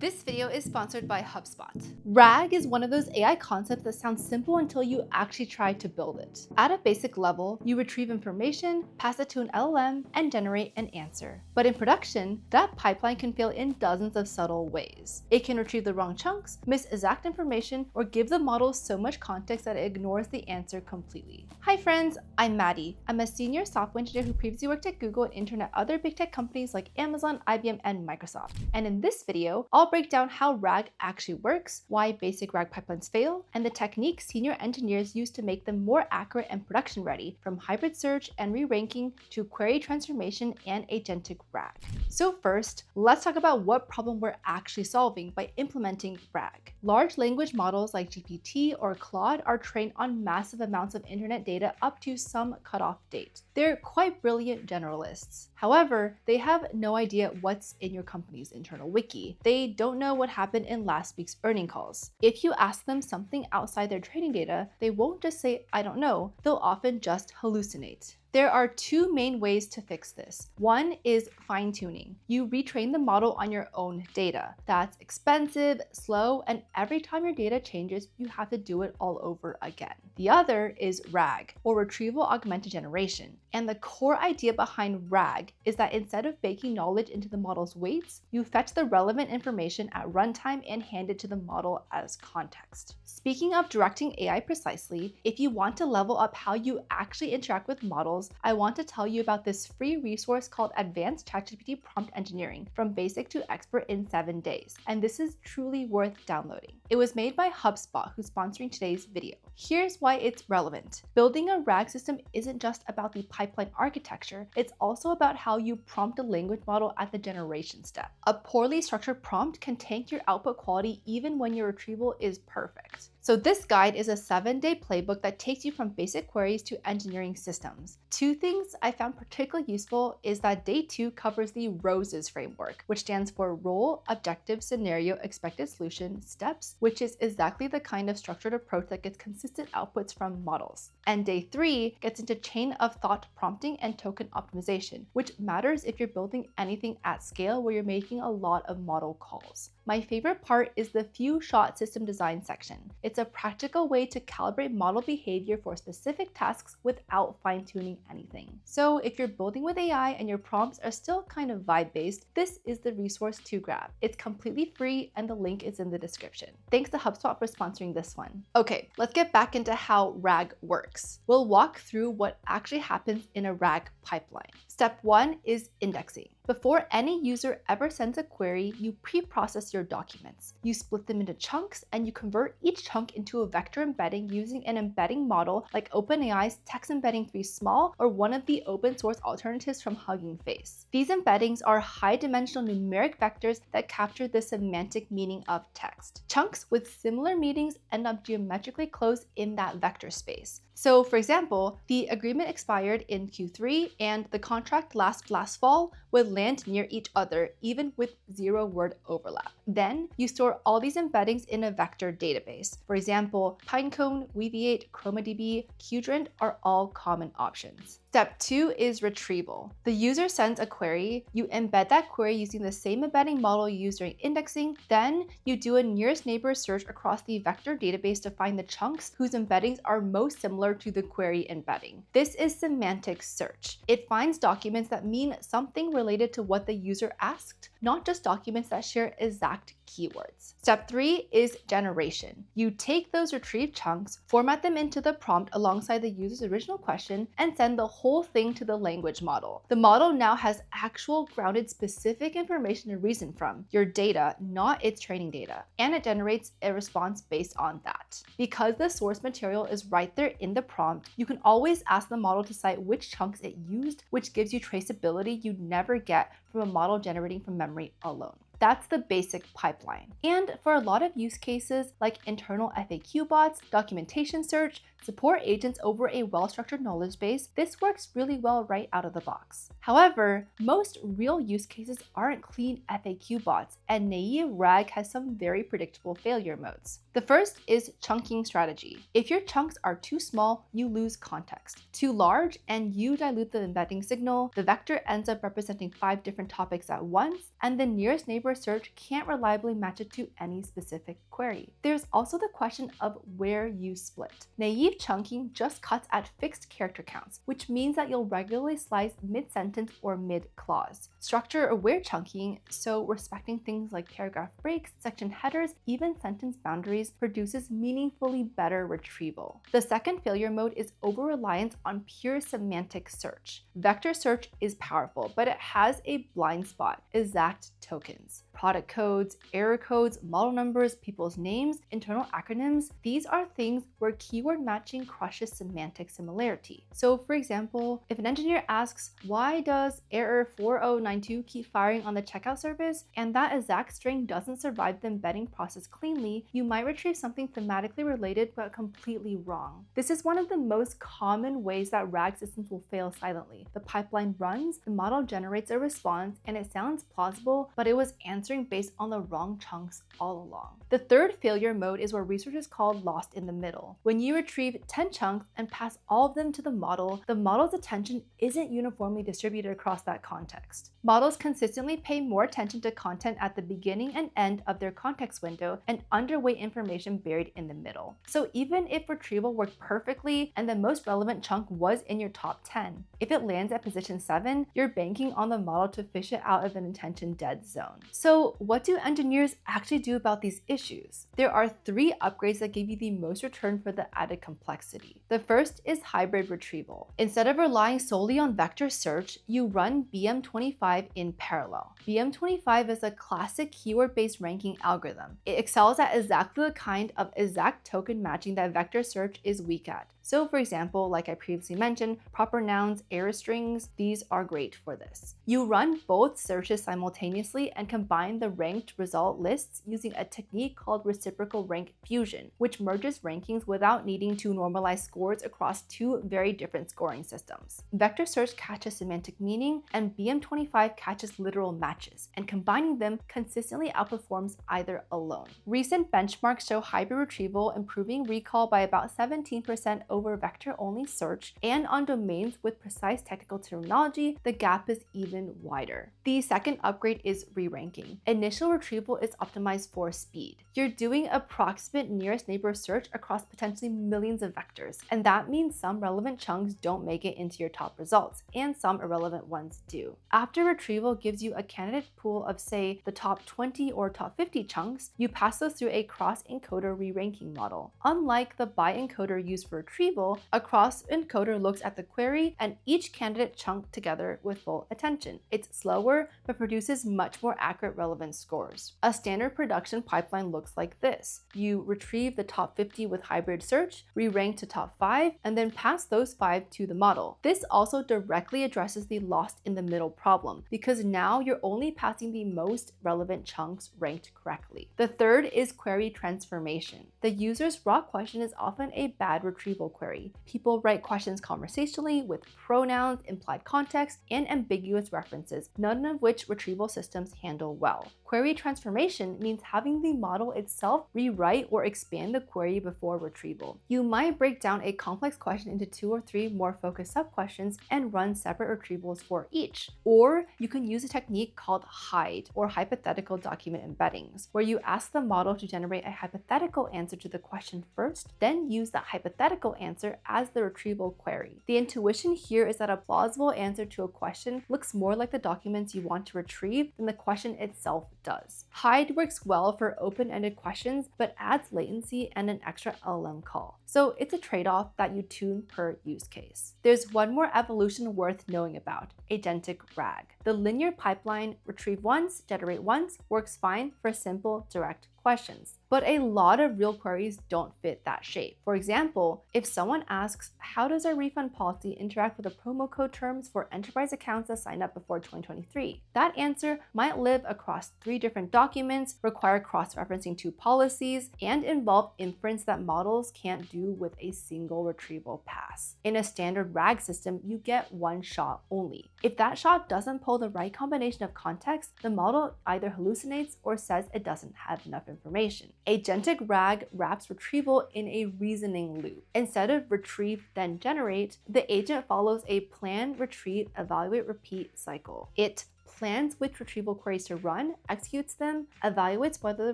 This video is sponsored by HubSpot. RAG is one of those AI concepts that sounds simple until you actually try to build it. At a basic level, you retrieve information, pass it to an LLM, and generate an answer. But in production, that pipeline can fail in dozens of subtle ways. It can retrieve the wrong chunks, miss exact information, or give the model so much context that it ignores the answer completely. Hi friends, I'm Maddie. I'm a senior software engineer who previously worked at Google and interned at other big tech companies like Amazon, IBM, and Microsoft. And in this video, I'll break down how RAG actually works, why basic RAG pipelines fail, and the techniques senior engineers use to make them more accurate and production ready, from hybrid search and re-ranking to query transformation and agentic RAG. So first, let's talk about what problem we're actually solving by implementing RAG. Large language models like GPT or Claude are trained on massive amounts of internet data up to some cutoff date. They're quite brilliant generalists. However, they have no idea what's in your company's internal wiki. They don't know what happened in last week's earnings calls. If you ask them something outside their training data, they won't just say, "I don't know." They'll often just hallucinate. There are two main ways to fix this. One is fine-tuning. You retrain the model on your own data. That's expensive, slow, and every time your data changes, you have to do it all over again. The other is RAG, or Retrieval-Augmented Generation. And the core idea behind RAG is that instead of baking knowledge into the model's weights, you fetch the relevant information at runtime and hand it to the model as context. Speaking of directing AI precisely, if you want to level up how you actually interact with models, I want to tell you about this free resource called Advanced ChatGPT Prompt Engineering, from basic to expert in 7 days. And this is truly worth downloading. It was made by HubSpot, who's sponsoring today's video. Here's why it's relevant. Building a RAG system isn't just about the pipeline architecture, it's also about how you prompt a language model at the generation step. A poorly structured prompt can tank your output quality even when your retrieval is perfect. So this guide is a 7-day playbook that takes you from basic queries to engineering systems. Two things I found particularly useful is that day 2 covers the ROSES framework, which stands for Role, Objective, Scenario, Expected Solution, Steps, which is exactly the kind of structured approach that gets consistent outputs from models. And day 3 gets into chain of thought prompting and token optimization, which matters if you're building anything at scale where you're making a lot of model calls. My favorite part is the few-shot system design section. It's a practical way to calibrate model behavior for specific tasks without fine-tuning anything. So if you're building with AI and your prompts are still kind of vibe-based, this is the resource to grab. It's completely free and the link is in the description. Thanks to HubSpot for sponsoring this one. Okay, let's get back into how RAG works. We'll walk through what actually happens in a RAG pipeline. Step 1 is indexing. Before any user ever sends a query, you pre-process your documents. You split them into chunks and you convert each chunk into a vector embedding using an embedding model like OpenAI's Text Embedding 3 Small or one of the open source alternatives from Hugging Face. These embeddings are high-dimensional numeric vectors that capture the semantic meaning of text. Chunks with similar meanings end up geometrically close in that vector space. So for example, the agreement expired in Q3 and the contract last fall would land near each other, even with 0-word overlap. Then you store all these embeddings in a vector database. For example, Pinecone, Weaviate, ChromaDB, Qdrant are all common options. Step 2 is retrieval. The user sends a query, you embed that query using the same embedding model you used during indexing, then you do a nearest neighbor search across the vector database to find the chunks whose embeddings are most similar to the query embedding. This is semantic search. It finds documents that mean something related to what the user asked, not just documents that share exact keywords. Step 3 is generation. You take those retrieved chunks, format them into the prompt alongside the user's original question, and send the whole thing to the language model. The model now has actual grounded specific information to reason from, your data, not its training data, and it generates a response based on that. Because the source material is right there in the prompt, you can always ask the model to cite which chunks it used, which gives you traceability you'd never get from a model generating from memory alone. That's the basic pipeline. And for a lot of use cases like internal FAQ bots, documentation search, support agents over a well-structured knowledge base, this works really well right out of the box. However, most real use cases aren't clean FAQ bots, and naive RAG has some very predictable failure modes. The first is chunking strategy. If your chunks are too small, you lose context. Too large, and you dilute the embedding signal, the vector ends up representing 5 different topics at once, and the nearest neighbor keyword search can't reliably match it to any specific query. There's also the question of where you split. Naive chunking just cuts at fixed character counts, which means that you'll regularly slice mid-sentence or mid-clause. Structure-aware chunking, so respecting things like paragraph breaks, section headers, even sentence boundaries, produces meaningfully better retrieval. The second failure mode is over-reliance on pure semantic search. Vector search is powerful, but it has a blind spot: exact tokens. Product codes, error codes, model numbers, people's names, internal acronyms, these are things where keyword matching crushes semantic similarity. So for example, if an engineer asks, why does error 4092 keep firing on the checkout service, and that exact string doesn't survive the embedding process cleanly, you might retrieve something thematically related but completely wrong. This is one of the most common ways that RAG systems will fail silently. The pipeline runs, the model generates a response, and it sounds plausible, but it was answering based on the wrong chunks all along. The third failure mode is where researchers call lost in the middle. When you retrieve 10 chunks and pass all of them to the model's attention isn't uniformly distributed across that context. Models consistently pay more attention to content at the beginning and end of their context window and underweight information buried in the middle. So even if retrieval worked perfectly and the most relevant chunk was in your top 10, if it lands at position 7, you're banking on the model to fish it out of an attention dead zone. So what do engineers actually do about these issues? There are 3 upgrades that give you the most return for the added complexity. The first is hybrid retrieval. Instead of relying solely on vector search, you run BM25 in parallel. BM25 is a classic keyword-based ranking algorithm. It excels at exactly the kind of exact token matching that vector search is weak at. So for example, like I previously mentioned, proper nouns, error strings, these are great for this. You run both searches simultaneously and combine the ranked result lists using a technique called reciprocal rank fusion, which merges rankings without needing to normalize scores across 2 very different scoring systems. Vector search catches semantic meaning, and BM25 catches literal matches, and combining them consistently outperforms either alone. Recent benchmarks show hybrid retrieval improving recall by about 17% over vector-only search, and on domains with precise technical terminology, the gap is even wider. The second upgrade is reranking. Initial retrieval is optimized for speed. You're doing approximate nearest neighbor search across potentially millions of vectors, and that means some relevant chunks don't make it into your top results, and some irrelevant ones do. After retrieval gives you a candidate pool of, say, the top 20 or top 50 chunks, you pass those through a cross-encoder re-ranking model. Unlike the bi-encoder used for retrieval, a cross-encoder looks at the query and each candidate chunk together with full attention. It's slower, but produces much more accurate relevance scores. A standard production pipeline looks like this. You retrieve the top 50 with hybrid search, re-rank to top 5, and then pass those 5 to the model. This also directly addresses the lost in the middle problem, because now you're only passing the most relevant chunks ranked correctly. The third is query transformation. The user's raw question is often a bad retrieval query. People write questions conversationally with pronouns, implied context, and ambiguous references, none of which retrieval systems handle well. Query transformation means having the model itself rewrite or expand the query before retrieval. You might break down a complex question into 2 or 3 more focused sub-questions and run separate retrievals for each. Or you can use a technique called HyDE, or hypothetical document embeddings, where you ask the model to generate a hypothetical answer to the question first, then use that hypothetical answer as the retrieval query. The intuition here is that a plausible answer to a question looks more like the documents you want to retrieve than the question itself does. HyDE works well for open-ended questions, but adds latency and an extra LLM call. So it's a trade-off that you tune per use case. There's one more evolution worth knowing about: Agentic RAG. The linear pipeline, retrieve once, generate once, works fine for simple, direct questions. But a lot of real queries don't fit that shape. For example, if someone asks, how does our refund policy interact with the promo code terms for enterprise accounts that signed up before 2023? That answer might live across 3 different documents, require cross-referencing 2 policies, and involve inference that models can't do with a single retrieval pass. In a standard RAG system, you get one shot only. If that shot doesn't pull the right combination of context, the model either hallucinates or says it doesn't have enough information. Agentic RAG wraps retrieval in a reasoning loop. Instead of retrieve then generate, the agent follows a plan, retrieve, evaluate, repeat cycle. It plans which retrieval queries to run, executes them, evaluates whether the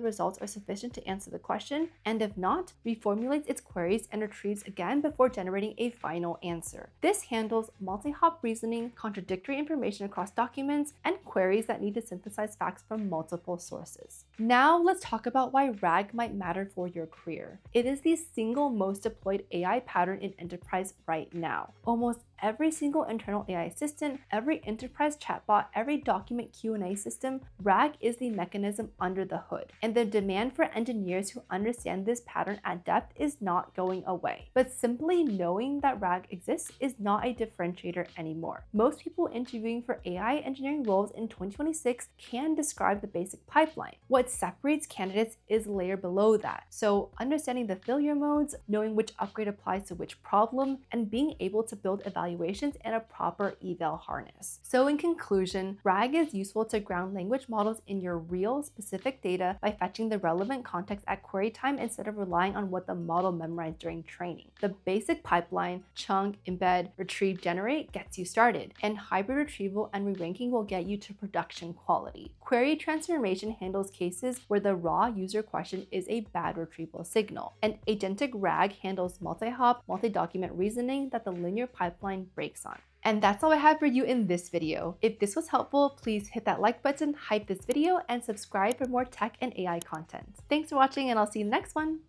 results are sufficient to answer the question, and if not, reformulates its queries and retrieves again before generating a final answer. This handles multi-hop reasoning, contradictory information across documents, and queries that need to synthesize facts from multiple sources. Now let's talk about why RAG might matter for your career. It is the single most deployed AI pattern in enterprise right now. Almost every single internal AI assistant, every enterprise chatbot, every document Q&A system, RAG is the mechanism under the hood. And the demand for engineers who understand this pattern at depth is not going away. But simply knowing that RAG exists is not a differentiator anymore. Most people interviewing for AI engineering roles in 2026 can describe the basic pipeline. What separates candidates is a layer below that. So understanding the failure modes, knowing which upgrade applies to which problem, and being able to build evaluations and a proper eval harness. So in conclusion, RAG is useful to ground language models in your real specific data by fetching the relevant context at query time instead of relying on what the model memorized during training. The basic pipeline, chunk, embed, retrieve, generate gets you started, and hybrid retrieval and re-ranking will get you to production quality. Query transformation handles cases where the raw user question is a bad retrieval signal, and agentic RAG handles multi-hop, multi-document reasoning that the linear pipeline breaks on. And that's all I have for you in this video. If this was helpful, please hit that like button, hype this video, and subscribe for more tech and AI content. Thanks for watching, and I'll see you in the next one.